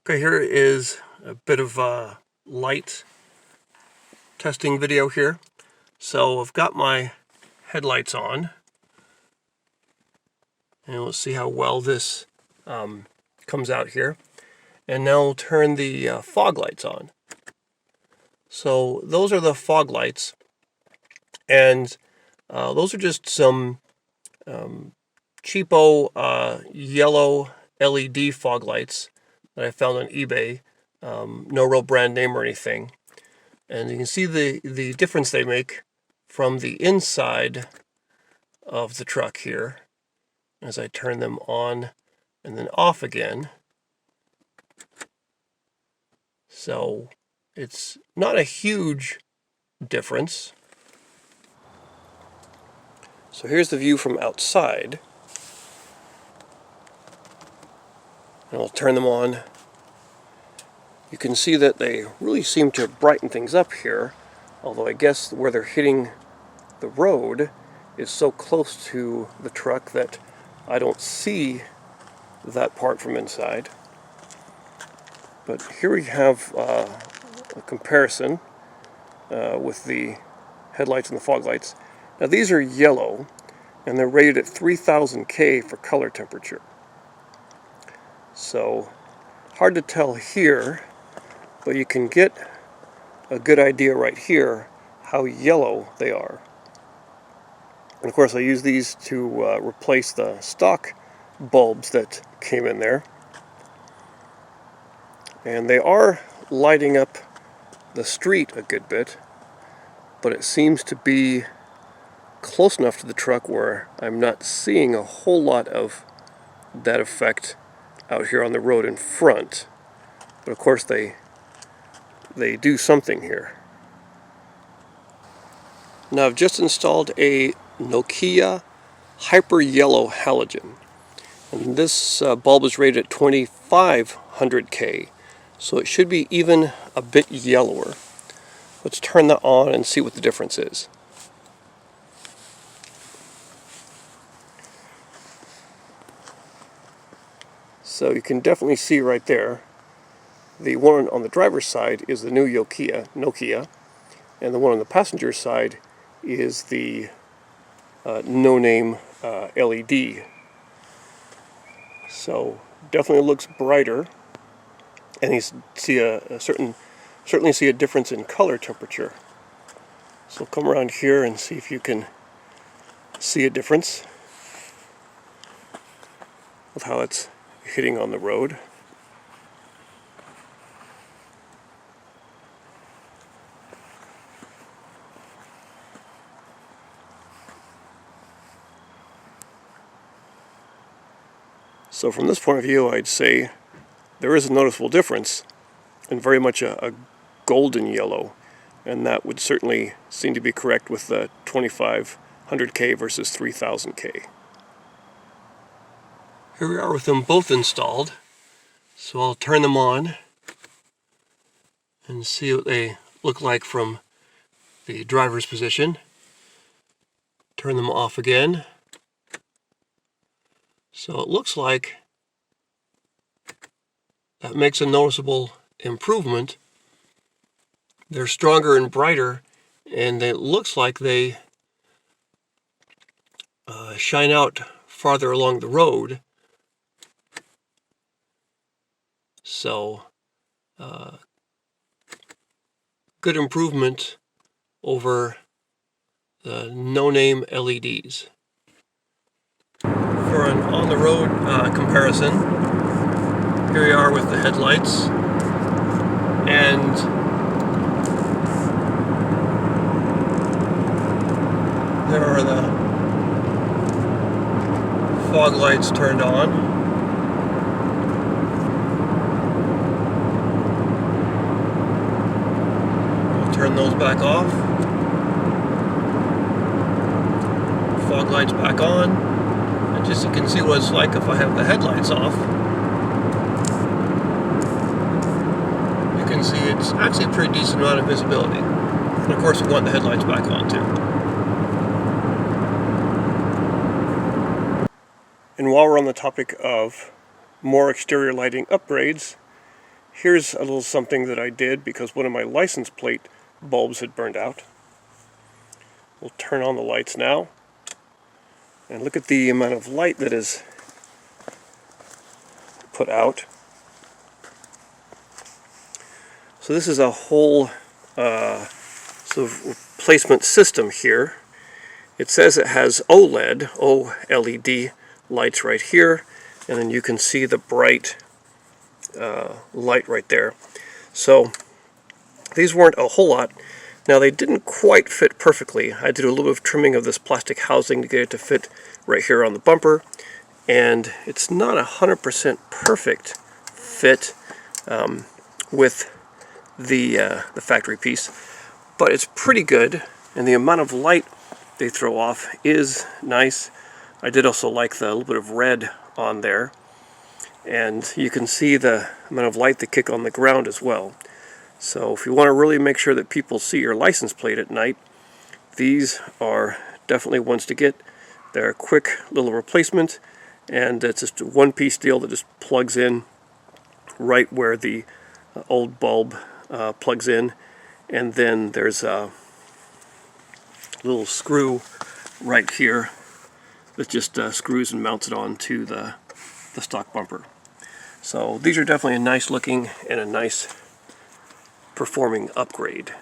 Okay, here is a bit of light testing video here. So I've got my headlights on, and we'll see how well this comes out here. And now we'll turn the fog lights on. So those are the fog lights, and those are just some cheapo yellow LED fog lights that I found on eBay. No real brand name or anything. And you can see the difference they make from the inside of the truck here as I turn them on and then off again. So it's not a huge difference. So here's the view from outside. And I'll turn them on. You can see that they really seem to brighten things up here, although I guess where they're hitting the road is so close to the truck that I don't see that part from inside. But here we have a comparison with the headlights and the fog lights. Now these are yellow, and they're rated at 3000 K for color temperature. So hard to tell here, but you can get a good idea right here how yellow they are. And of course I use these to replace the stock bulbs that came in there. And they are lighting up the street a good bit, but it seems to be close enough to the truck where I'm not seeing a whole lot of that effect out here on the road in front. But of course they do something here. Now I've just installed a Nokia Hyper Yellow halogen, and this bulb is rated at 2500 K, so it should be even a bit yellower. Let's turn that on and see what the difference is. So you can definitely see right there, the one on the driver's side is the new Nokia, and the one on the passenger side is the no-name LED. So definitely looks brighter, and you see certainly see a difference in color temperature. So come around here and see if you can see a difference of how it's hitting on the road. So from this point of view, I'd say there is a noticeable difference, and very much a golden yellow, and that would certainly seem to be correct with the 2500K versus 3000K. Here we are with them both installed, so I'll turn them on and see what they look like from the driver's position. Turn them off again. So it looks like that makes a noticeable improvement. They're stronger and brighter, and it looks like they shine out farther along the road. So good improvement over the no-name LEDs. For an on-the-road comparison, here we are with the headlights, and there are the fog lights turned on. We'll turn those back off. Fog lights back on. Just so you can see what it's like if I have the headlights off. You can see it's actually a pretty decent amount of visibility. And of course we want the headlights back on too. And while we're on the topic of more exterior lighting upgrades, Here's a little something that I did because one of my license plate bulbs had burned out. We'll turn on the lights now. And look at the amount of light that is put out. So this is a whole sort of replacement system here. It says it has OLED lights right here, and then you can see the bright light right there. So these weren't a whole lot. Now they didn't quite fit perfectly. I did a little bit of trimming of this plastic housing to get it to fit right here on the bumper, and it's not 100% perfect fit with the factory piece, but it's pretty good, and the amount of light they throw off is nice. I did also like the little bit of red on there, and you can see the amount of light they kick on the ground as well. So if you want to really make sure that people see your license plate at night, these are definitely ones to get. They're a quick little replacement, and it's just a one-piece deal that just plugs in right where the old bulb plugs in, and then there's a little screw right here that just screws and mounts it onto the stock bumper. So these are definitely a nice looking and a nice performing upgrade.